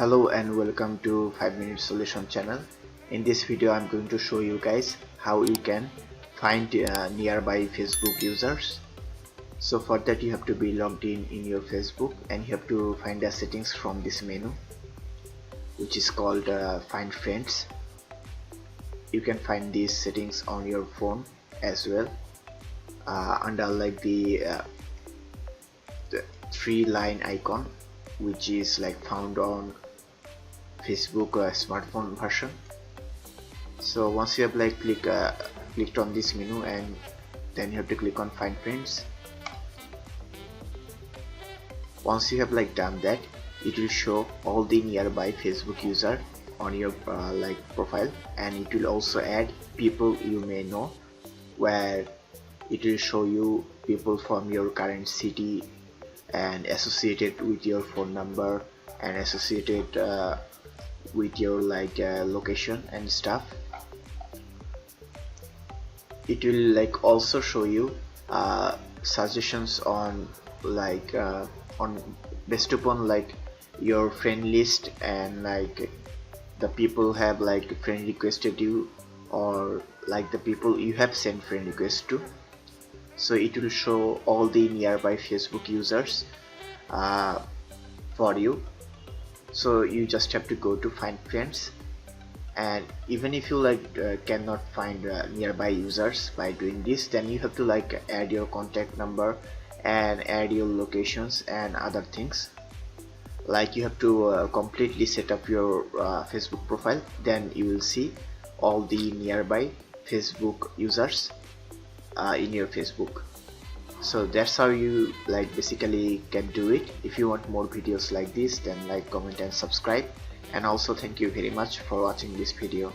Hello and welcome to 5 Minute Solution channel. In this video I'm going to show you guys how you can find nearby Facebook users. So for that you have to be logged in your Facebook, and you have to find the settings from this menu, which is called Find Friends. You can find these settings on your phone as well, under like the 3-line icon, which is like found on Facebook smartphone version. So once you have like clicked on this menu, and then you have to click on Find Friends. Once you have like done that, it will show all the nearby Facebook user on your profile, and it will also add people you may know, where it will show you people from your current city and associated with your phone number and associated with your location and stuff. It will like also show you suggestions on based upon like your friend list, and like the people have like friend requested you, or like the people you have sent friend request to. So it will show all the nearby Facebook users for you. So you just have to go to Find Friends, and even if you cannot find nearby users by doing this, then you have to like add your contact number and add your locations and other things. Like you have to completely set up your Facebook profile, then you will see all the nearby Facebook users in your Facebook. So that's how you basically can do it. If you want more videos like this, then like, comment and subscribe. And also thank you very much for watching this video.